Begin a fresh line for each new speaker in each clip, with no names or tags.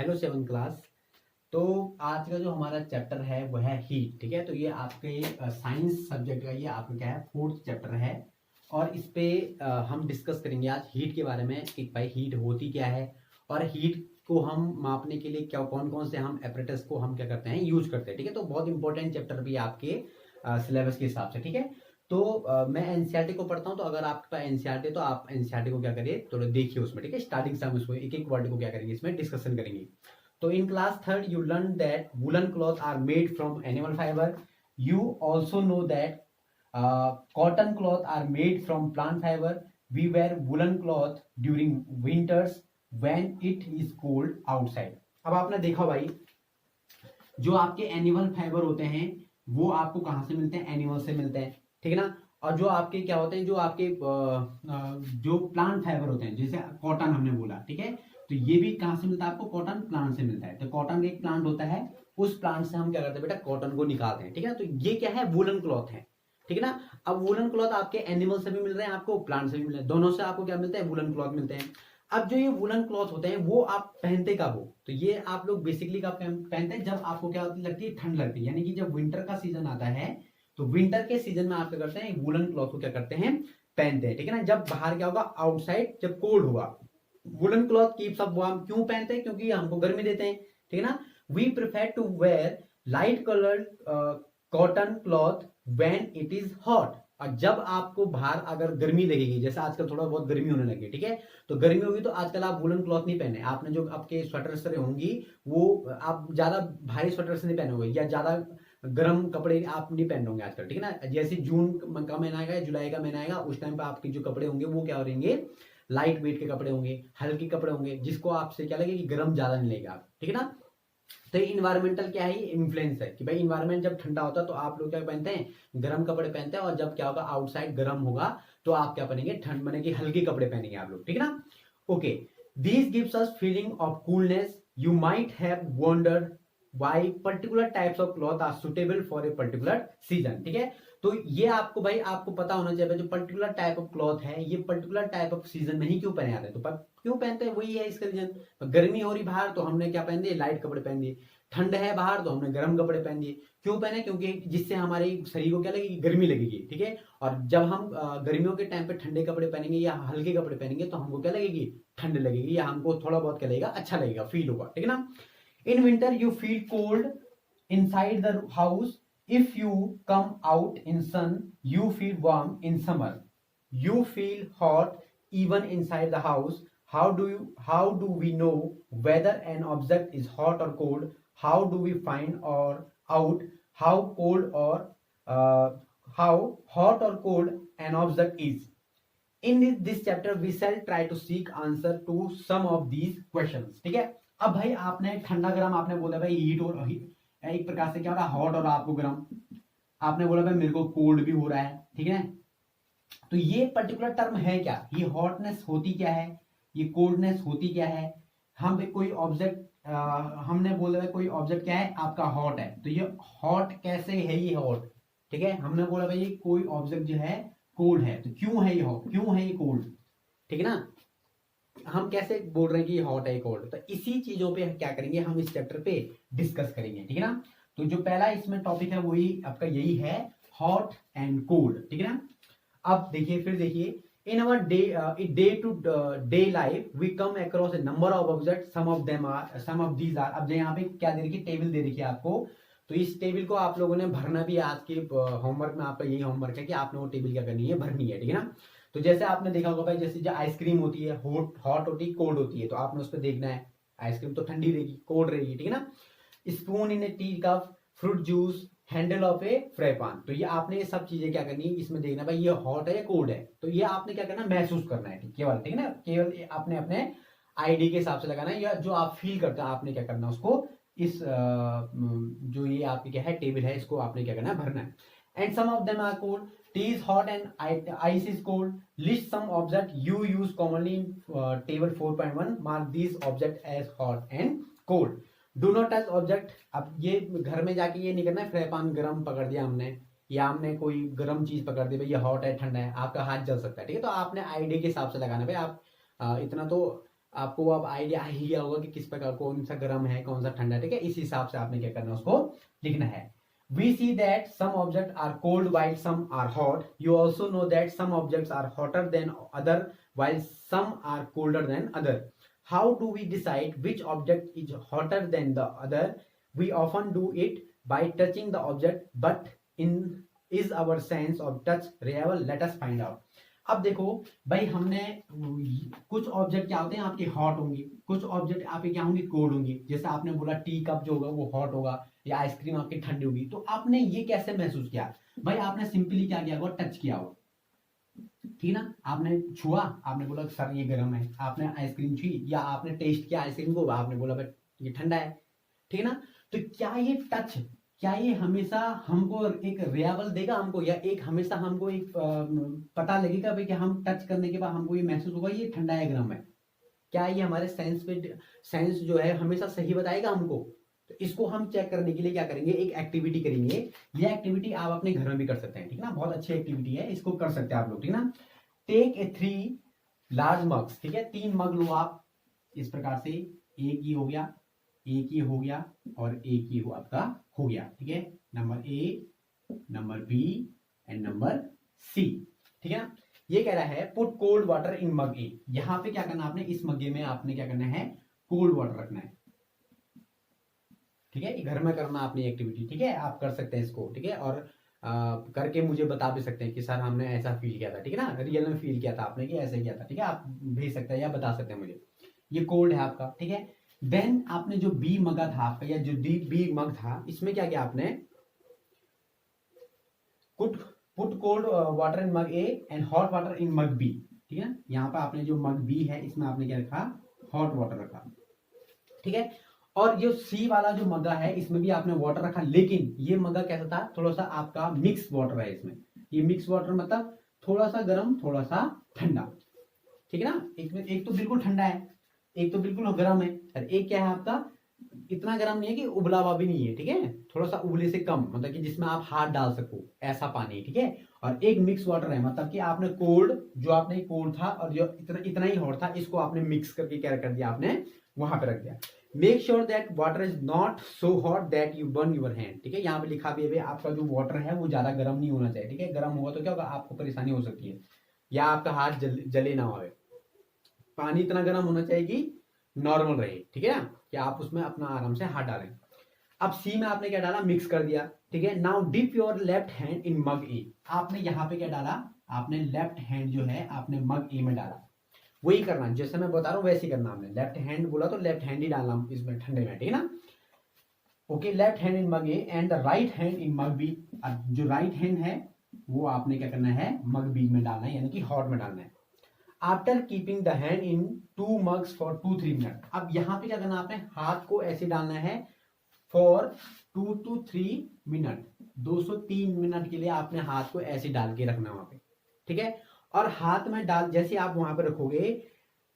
Hello 7 class. तो आज का जो हमारा चैप्टर है वो है हीट। ठीक है, तो ये आपके साइंस सब्जेक्ट का ये आपका क्या है, 4th चैप्टर है। और इस पे हम डिस्कस करेंगे आज हीट के बारे में कि भाई हीट होती क्या है और हीट को हम मापने के लिए क्या कौन कौन से हम एपरेटस को हम क्या करते हैं, यूज करते हैं। ठीक है, तो बहुत इंपॉर्टेंट चैप्टर भी है आपके सिलेबस के हिसाब से। ठीक है, तो मैं एनसीईआरटी को पढ़ता हूँ, तो अगर आपके पास एनसीईआरटी है तो आप एनसीईआरटी को क्या करिए, थोड़ा देखिए उसमें। ठीक है, स्टार्टिंग से हम उसको एक एक वर्ड को क्या करेंगे, इसमें डिस्कशन करेंगे। So in class third, you learned that woolen cloth are made from animal fiber. You also know that cotton cloth are made from plant fiber. We wear woolen cloth during winters when it is cold outside. अब आपने देखा भाई, जो आपके animal fibre होते हैं वो आपको कहाँ से मिलते हैं, एनिमल से मिलते हैं। ठीक है ना। और जो आपके क्या होते हैं, जो आपके जो प्लांट फाइबर होते हैं, जैसे कॉटन हमने बोला, ठीक है, तो ये भी कहाँ से मिलता है आपको, कॉटन प्लांट से मिलता है। तो कॉटन एक प्लांट होता है, उस प्लांट से हम क्या करते हैं बेटा, कॉटन को निकालते हैं। ठीक है, तो ये क्या है, वुलन क्लॉथ है। ठीक है ना। अब वुलन क्लॉथ आपके एनिमल से भी मिल रहे हैं, आपको प्लांट से भी मिल रहे हैं, दोनों से आपको क्या मिलते हैं, वुलन क्लॉथ मिलते हैं। अब जो ये वुलन क्लॉथ होते हैं वो आप पहनते कब हो, तो ये आप लोग बेसिकली कब पहनते हैं, जब आपको क्या लगती है, ठंड लगती है। यानी कि जब विंटर का सीजन आता है तो विंटर के सीजन में आप क्या करते हैं, वुलन क्लॉथ को क्या करते हैं, पहनते हैं। ठीक है ना। जब बाहर क्या होगा, आउटसाइड जब कोल्ड होगा, woollen cloth keeps up warm. क्यों पहनते हैं, क्योंकि हमको गर्मी देते हैं। ठीक है ना। We prefer to wear light coloured cotton cloth when it is hot. और जब आपको बाहर अगर गर्मी लगेगी, जैसे आजकल थोड़ा बहुत गर्मी होने लगी, ठीक है, तो गर्मी होगी तो आजकल आप वुलन क्लॉथ नहीं पहने। आपने जो आपके स्वेटर होंगी वो आप ज्यादा भारी स्वेटर नहीं पहने होंगे, या ज्यादा गर्म कपड़े आप नहीं पहन होंगे आजकल। ठीक है ना। जैसे जून का महीना आएगा, जुलाई का महीना आएगा, उस टाइम पे आपके जो कपड़े होंगे वो क्या रहेंगे, लाइट वेट के कपड़े होंगे, हल्के कपड़े होंगे, जिसको आपसे क्या लगे कि गर्म ज्यादा नहीं लगेगा। ठीक है ना। तो इन्वायरमेंटल क्या है, इन्फ्लुएंस है कि भाई इन्वायरमेंट जब ठंडा होता है तो आप लोग क्या पहनते हैं, गर्म कपड़े पहनते हैं। और जब क्या होगा, आउटसाइड गर्म होगा तो आप क्या पहनेंगे, ठंड बनेगी, हल्के कपड़े पहनेंगे आप लोग। ठीक है ना। Okay, this gives us feeling of coolness. You might have wondered why particular types of cloth are suitable for a particular season. ठीक है, तो ये आपको भाई आपको पता होना चाहिए, जो पर्टिकुलर टाइप ऑफ क्लॉथ है ये पर्टिकुलर टाइप ऑफ सीजन में ही क्यों पहने जाते हैं। तो क्यों पहनते हैं, वही है इसका रीजन। गर्मी हो रही बाहर तो हमने क्या पहन दिए, लाइट कपड़े पहन दिए। ठंड है बाहर तो हमने गर्म कपड़े पहन दिए। क्यों पहने, क्योंकि जिससे हमारे शरीर को क्या लगेगी, गर्मी लगेगी। ठीक है, और जब हम गर्मियों के टाइम पे ठंडे कपड़े पहनेंगे या हल्के कपड़े पहनेंगे तो हमको क्या लगेगी, ठंड लगेगी, या हमको थोड़ा बहुत क्या लगेगा, अच्छा लगेगा, फील होगा। ठीक है ना। In winter you feel cold inside the house. If you come out in sun, you feel warm in summer. You feel hot even inside the house. How do we know whether an object is hot or cold? How do we find or out how cold or uh, how hot or cold an object is? In this chapter we shall try to seek answer to some of these questions. ठीक है, अब भाई आपने ठंडा गर्म आपने बोला भाई हीट और एक प्रकार से क्या हो रहा है, हॉट और आपको गर्म। आपने बोला भाई मेरे को कोल्ड भी हो रहा है। ठीक है, तो ये पर्टिकुलर टर्म है क्या, ये हॉटनेस होती क्या है, ये कोल्डनेस होती क्या है। हम कोई ऑब्जेक्ट हमने बोला है कोई ऑब्जेक्ट क्या है आपका हॉट है, तो ये हॉट कैसे है, ये हॉट। ठीक है, हमने बोला भाई ये कोई ऑब्जेक्ट जो है कोल्ड है, तो क्यों है ये हॉट, क्यों है ये कोल्ड। ठीक है ना, हम कैसे बोल रहे हैं कि हॉट है कोल्ड, तो इसी चीजों पे क्या करेंगे हम इस चैप्टर पे डिस्कस करेंगे। ठीक है ना। तो जो पहला इसमें टॉपिक है वही आपका यही है, हॉट एंड कोल्ड। ठीक है ना। अब देखिए, फिर देखिए, in our day to day life we come across a number of object, some of these are. अब यहाँ पे क्या दे रखी, टेबल दे रखी है आपको, तो इस टेबल को आप लोगों ने भरना भी, आज के होमवर्क में आपका यही होमवर्क है कि आपने वो टेबल क्या करनी है, भरनी है। ठीक है ना। तो जैसे आपने देखा होगा भाई, जैसे जो आइसक्रीम होती है हॉट होती है, कोल्ड होती है, तो आपने उस पर देखना है, आइसक्रीम तो ठंडी रहेगी, कोल्ड रहेगी। ठीक है ना। Spoon in A tea cup, fruit juice, handle of A fry pan, तो ये आपने ये सब चीजें क्या करनी है, इसमें देखना भाई ये हॉट है या कोल्ड है, तो ये आपने क्या करना, महसूस करना है केवल। ठीक है ना, केवल आपने अपने आईडी के हिसाब से लगाना है, या जो आप फील करते हैं आपने क्या करना उसको, इस जो ये आपकी क्या है टेबल है, इसको आपने क्या करना है, भरना है। And some of them are cold, tea is hot and ice is cold. List some object you use commonly in table 4.1, mark this object as hot and cold. Do not touch object. अब ये घर में जाके ये नहीं करना है, fry pan गर्म पकड़ दिया हमने, या हमने कोई गर्म चीज पकड़ दी, भाई ये हॉट है ठंडा है, आपका हाथ जल सकता है। ठीक है, तो आपने आईडी के हिसाब से लगाना है भाई। आप इतना तो आपको अब आइडिया आ ही गया होगा कि किस प्रकार कौन सा गर्म है कौन सा ठंडा है, ठीक है। इस हिसाब से आपने क्या करना है, उसको लिखना है। We see that some objects are cold while some are hot. You also know that some objects are hotter than other while some are colder than other. How do we decide which object is hotter than the other? We often do it by touching the object, but in is our sense of touch reliable? Let us find out. अब देखो भाई, हमने कुछ object क्या होते हैं आपके hot होंगे, कुछ ऑब्जेक्ट आपके क्या होंगे, कोल्ड होंगे। जैसे आपने बोला टी कप जो होगा वो हॉट होगा या आइसक्रीम आपकी ठंडी होगी। तो आपने ये कैसे महसूस किया भाई, आपने सिंपली क्या किया होगा, टच किया होगा, ठीक ना। आपने छुआ, आपने बोला सर ये गर्म है, आपने आइसक्रीम छुई या आपने टेस्ट किया आइसक्रीम को, आपने बोला भाई ये ठंडा है, ठीक है ना। तो क्या ये टच, क्या ये हमेशा हमको एक रियाबल देगा हमको, या एक हमेशा हमको एक पता लगेगा भाई कि हम टच करने के बाद हमको ये महसूस होगा ये ठंडा है गर्म है? क्या ये हमारे सेंस जो है हमेशा सही बताएगा हमको? तो इसको हम चेक करने के लिए क्या करेंगे, एक एक्टिविटी करेंगे। ये एक्टिविटी आप अपने घर में भी कर सकते हैं, ठीक है ना। बहुत अच्छी एक्टिविटी है, इसको कर सकते हैं आप लोग, ठीक है ना। टेक ए 3 लार्ज मग्स, ठीक है, 3 मग लो आप इस प्रकार से। एक ही हो गया, एक ही हो गया और एक ही हो आपका हो गया, ठीक है। Number A, number B and number C, ठीक है ना। ये कह रहा है put cold water in mug A. यहां पे क्या करना आपने, इस मग्गे में आपने क्या करना है, कोल्ड वाटर रखना है, ठीक है। घर में करना आपने एक्टिविटी, ठीक है, आप कर सकते हैं इसको, ठीक है। और करके मुझे बता भी सकते हैं कि सर हमने ऐसा फील किया था, ठीक है ना, रियल में फील किया था आपने कि ऐसा किया था, ठीक है। आप भेज सकते हैं या बता सकते हैं मुझे। ये कोल्ड है आपका, ठीक है। देन आपने जो बी मगा था आपका, या जो बी मग था, इसमें क्या किया आपने, put cold water in mug A and hot water in mug B, ठीक है। यहाँ पर आपने जो मग बी है इसमें आपने क्या रखा, हॉट वाटर रखा, ठीक है। और जो सी वाला जो मग्गा है इसमें भी आपने वाटर रखा, लेकिन ये मग्गा कैसा था, थोड़ा सा आपका मिक्स वाटर है इसमें। ये मिक्स वाटर मतलब थोड़ा सा गर्म थोड़ा सा ठंडा, ठीक है ना। एक तो बिल्कुल ठंडा है, एक तो बिल्कुल गर्म है, और एक क्या है आपका, इतना गर्म नहीं है कि उबला हुआ भी नहीं है, ठीक है, थोड़ा सा उबले से कम, मतलब कि जिसमें आप हाथ डाल सको ऐसा पानी, ठीक है। और एक मिक्स वाटर है, मतलब कि आपने कोल्ड, जो आपने कोल्ड था और जो इतना ही हॉट था, इसको आपने मिक्स करके क्या कर दिया, आपने वहां पे रख दिया। Make sure that water is not so hot that you burn your hand, ठीक है। यहाँ पे लिखा भी है आपका जो वाटर है वो ज्यादा गर्म नहीं होना चाहिए, ठीक है। गर्म होगा तो क्या होगा, आपको परेशानी हो सकती है, या आपका हाथ जले ना हो। पानी इतना गर्म होना चाहिए कि नॉर्मल रहे, ठीक है ना, कि आप उसमें अपना आराम से हाथ डालें। अब सी में आपने क्या डाला, मिक्स कर दिया, ठीक है। Now dip your left hand in mug A. आपने यहाँ पे क्या डाला, आपने लेफ्ट हैंड जो है आपने मग ए में डाला। वही करना जैसे मैं बता रहा हूँ वैसे ही करना। आपने लेफ्ट हैंड बोला तो लेफ्ट हैंड ही डालना इसमें ठंडे में, ठीक है ना। Okay, left hand in mug A and the right hand in mug B. जो राइट हैंड है वो आपने क्या करना है, मग बी में डालना है, यानी कि हॉट में डालना है। After keeping the hand in 2 mugs for 2-3 minute. अब यहाँ पे क्या करना, आपने हाथ को ऐसे डालना है फॉर 2 to 3 मिनट, 2 से 3 मिनट के लिए आपने हाथ को ऐसे डाल के रखना वहां पे, ठीक है। और हाथ में डाल जैसे आप वहां पे रखोगे,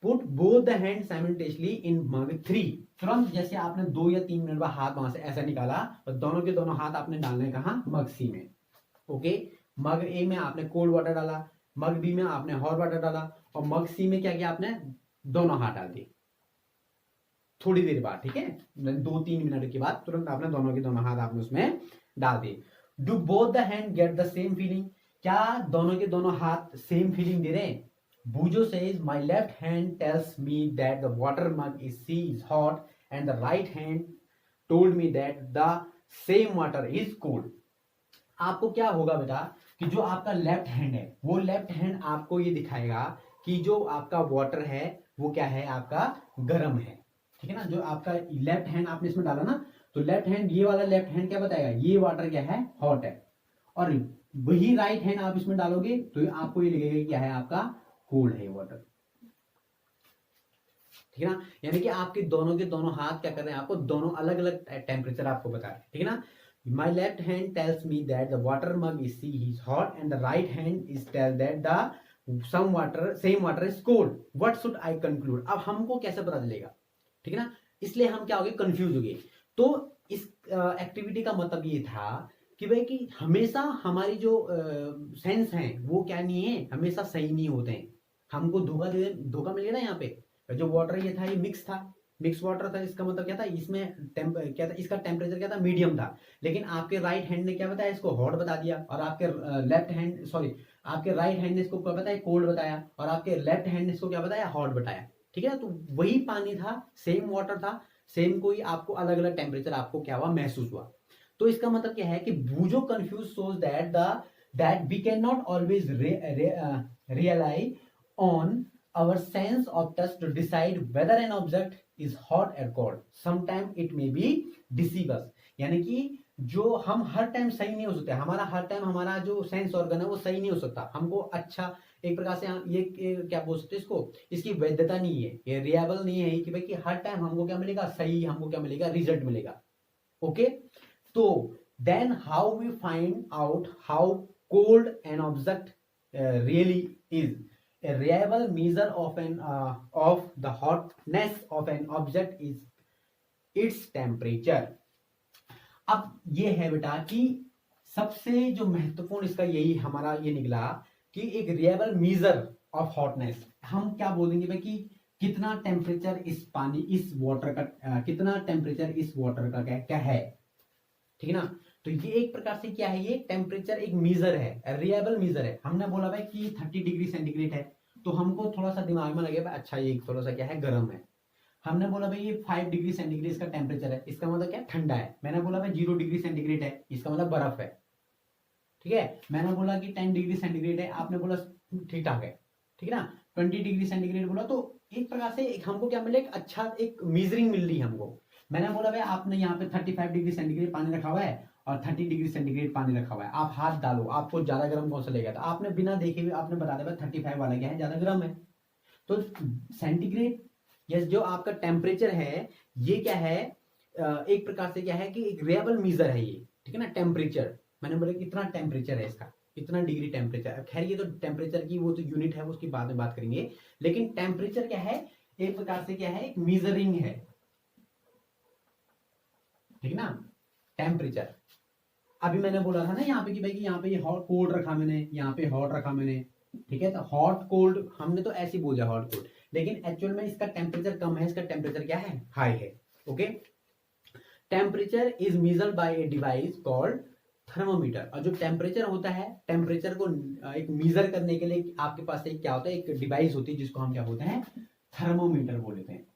put both the hand simultaneously in mug 3। तुरंत जैसे आपने 2 या 3 मिनट बाद हाथ वहां से ऐसा निकाला, और दोनों के दोनों हाथ आपने डालने कहा, मग सी में। ओके, मग ए में आपने कोल्ड वाटर डाला, मग बी में आपने हॉट वाटर डाला, और मग सी में क्या किया आपने, दोनों हाथ डाल दिए थोड़ी देर बाद, ठीक है। 2-3 मिनट के बाद तुरंत आपने दोनों के दोनों हाथ आपने उसमें डाल दिए। Do both the hand get the same feeling. क्या दोनों के दोनों हाथ सेम फीलिंग दे रहे हैं? Bujo says, my left hand tells me that the water mug is hot, and the right hand told me that the same water is cold. आपको क्या होगा बेटा, कि जो आपका लेफ्ट हैंड है वो लेफ्ट हैंड आपको ये दिखाएगा कि जो आपका वाटर है वो क्या है, आपका गर्म है, ठीक है ना। जो आपका लेफ्ट हैंड आपने इसमें डाला ना, तो लेफ्ट हैंड, ये वाला लेफ्ट हैंड क्या बताएगा, ये वाटर क्या है, हॉट है। और वही राइट हैंड आप इसमें डालोगे तो आपको ये लगेगा क्या है, आपका कोल्ड है वाटर, ठीक है ना। यानी कि आपके दोनों के दोनों हाथ क्या कर रहे हैं, आपको दोनों अलग अलग टेम्परेचर आपको बता रहे हैं, ठीक है ना। My left hand tells me that the water mug is hot, and the right hand is tell that the same water is cold. What should I conclude? अब हमको कैसे पता चलेगा, ठीक है ना। इसलिए हम क्या हो गए, कंफ्यूज हो गए। तो इस एक्टिविटी का मतलब ये था कि भाई कि हमेशा हमारी जो सेंस हैं वो क्या नहीं है, हमेशा सही नहीं होते हैं। हमको धोखा मिल गया ना यहाँ पे, जो वाटर ये था ये मिक्स वाटर था, इसका मतलब क्या था, इसमें क्या था, इसका टेम्परेचर क्या था, मीडियम था। लेकिन आपके राइट हैंड ने क्या बताया, इसको हॉट बता दिया, और आपके आपके राइट हैंड ने इसको क्या बताया, कोल्ड बताया, और आपके लेफ्ट हैंड ने इसको क्या बताया, हॉट बताया। ठीक है, तो वही पानी था, सेम वाटर था, सेम कोई आपको अलग अलग टेम्परेचर आपको क्या हुआ, महसूस हुआ। तो इसका मतलब क्या है कि बूजो confuse shows that we can not always rely on our sense of touch to decide whether an object is hot or cold. Sometimes it may be deceive us. यानी कि जो हम हर टाइम सही नहीं हो सकते, हमारा हर टाइम हमारा जो सेंस ऑर्गन है वो सही नहीं हो सकता, हमको अच्छा एक प्रकार से ये क्या बोल सकते हैं इसको, इसकी वैधता नहीं है, ये रिलायबल नहीं है कि भाई कि हर टाइम हमको क्या मिलेगा, सही हमको क्या मिलेगा, रिजल्ट मिलेगा। ओके, तो then how we find out how cold an object really is. A reliable measure of the hotness of an object is its temperature. अब ये है बेटा कि सबसे जो महत्वपूर्ण इसका यही हमारा ये निकला कि एक रिलायबल मेजर ऑफ हॉटनेस, हम क्या बोलेंगे भाई कि कितना टेम्परेचर इस पानी इस वाटर का कितना टेम्परेचर इस वाटर का क्या है, ठीक है ना। तो ये एक प्रकार से क्या है, ये टेम्परेचर एक मीजर है, रिलायबल मीजर है। हमने बोला भाई कि 30 डिग्री सेंटीग्रेड है, तो हमको थोड़ा सा दिमाग में लगेगा अच्छा ये थोड़ा सा क्या है, गर्म है। हमने बोला भाई ये 5 डिग्री सेंटीग्रेड इसका टेम्परेचर है, इसका मतलब क्या, ठंडा है। मैंने बोला भाई 0 डिग्री सेंटीग्रेड है, इसका मतलब बर्फ है। ठीक है, मैंने बोला कि 10 डिग्री सेंटीग्रेड है, आपने बोला ठीक ठाक है, ठीक है ना। 20 डिग्री सेंटीग्रेड बोला, तो एक प्रकार से हमको क्या मिले, एक अच्छा एक मीजरिंग मिल रही है हमको। मैंने बोला भाई आपने यहाँ पे 35 डिग्री सेंटीग्रेड पानी रखा हुआ है और 30 डिग्री सेंटीग्रेड पानी रखा हुआ है, आप हाथ डालो, आपको ज्यादा गर्म कौन सा लगेगा, तो आपने बिना देखे हुए आपने बता दिया 35 वाला क्या है, ज्यादा गर्म है। तो सेंटीग्रेड यस जो आपका टेम्परेचर है ये क्या है, एक प्रकार से क्या है कि एक रिलायबल मेजर है ये, ठीक है ना। टेम्परेचर मैंने बोला कितना टेम्परेचर है इसका, इतना डिग्री टेम्परेचर, खैर ये तो टेम्परेचर की वो तो यूनिट है, उसकी बाद में बात करेंगे। लेकिन टेम्परेचर क्या है, एक प्रकार से क्या है, एक मीजरिंग है, ठीक ना। टेम्परेचर अभी मैंने बोला था ना यहाँ पे कि भाई कि यहाँ पे ये हॉट कोल्ड रखा मैंने, यहाँ पे हॉट रखा मैंने, ठीक है। तो हॉट कोल्ड हमने तो ऐसे ही बोला हॉट कोल्ड, लेकिन एक्चुअल में इसका टेम्परेचर कम है, इसका टेम्परेचर क्या है, हाई है। Okay, temperature is measured by a device called thermometer. और जो टेम्परेचर होता है, टेम्परेचर को एक मेजर करने के लिए आपके पास एक क्या होता है, एक डिवाइस होती है जिसको हम क्या बोलते हैं, थर्मोमीटर बोलते हैं,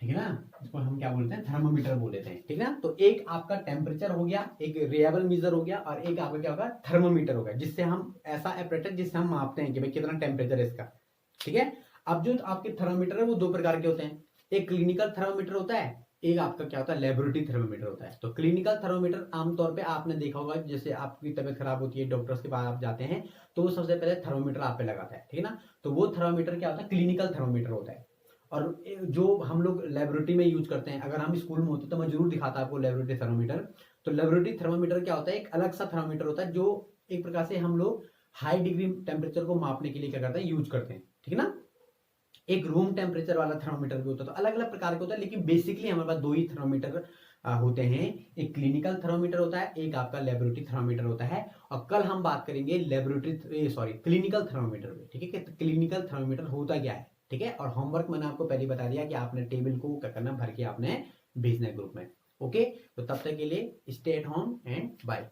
ठीक है ना। इसको हम क्या बोलते हैं, थर्मोमीटर बोल देते हैं, ठीक है ना। तो एक आपका टेम्परेचर हो गया, एक रिलायबल मेजर हो गया, और एक आपका क्या होगा, थर्मोमीटर होगा, जिससे हम ऐसा ऑपरेटर जिससे हम मापते हैं कि भाई कितना टेम्परेचर है इसका, ठीक है। अब जो आपके थर्मोमीटर है वो दो प्रकार के होते हैं, एक क्लिनिकल थर्मोमीटर होता है, एक आपका क्या होता है, लेबोरेटरी थर्मोमीटर होता है। तो क्लिनिकल थर्मोमीटर आमतौर पे आपने देखा होगा, जैसे आपकी तबीयत खराब होती है, डॉक्टर्स के पास आप जाते हैं, तो वो सबसे पहले थर्मोमीटर आप पे लगाता है, ठीक है ना। तो वो थर्मोमीटर क्या होता है, क्लिनिकल थर्मोमीटर होता है। और जो हम लोग लेबोरेटरी में यूज करते हैं, अगर हम स्कूल में होते तो मैं जरूर दिखाता आपको लेबोरेटरी थर्मोमीटर। तो लेबोरेटरी थर्मोमीटर क्या होता है, एक अलग सा थर्मोमीटर होता है, जो एक प्रकार से हम लोग हाई डिग्री टेम्परेचर को मापने के लिए क्या करते हैं, यूज करते हैं, ठीक है ना। एक रूम टेम्परेचर वाला थर्मोमीटर भी होता है, तो अलग अलग प्रकार के होता है, लेकिन बेसिकली हमारे पास दो ही थर्मोमीटर होते हैं, एक क्लिनिकल थर्मोमीटर होता है, एक आपका लेबोरेटरी थर्मोमीटर होता है। और कल हम बात करेंगे क्लिनिकल थर्मोमीटर में, ठीक है। क्लिनिकल थर्मोमीटर होता क्या है, ठीक है। और होमवर्क मैंने आपको पहले बता दिया कि आपने टेबल को क्या करना, भर के आपने भेजना है ग्रुप में। ओके, तो तब तक के लिए stay at home and bye.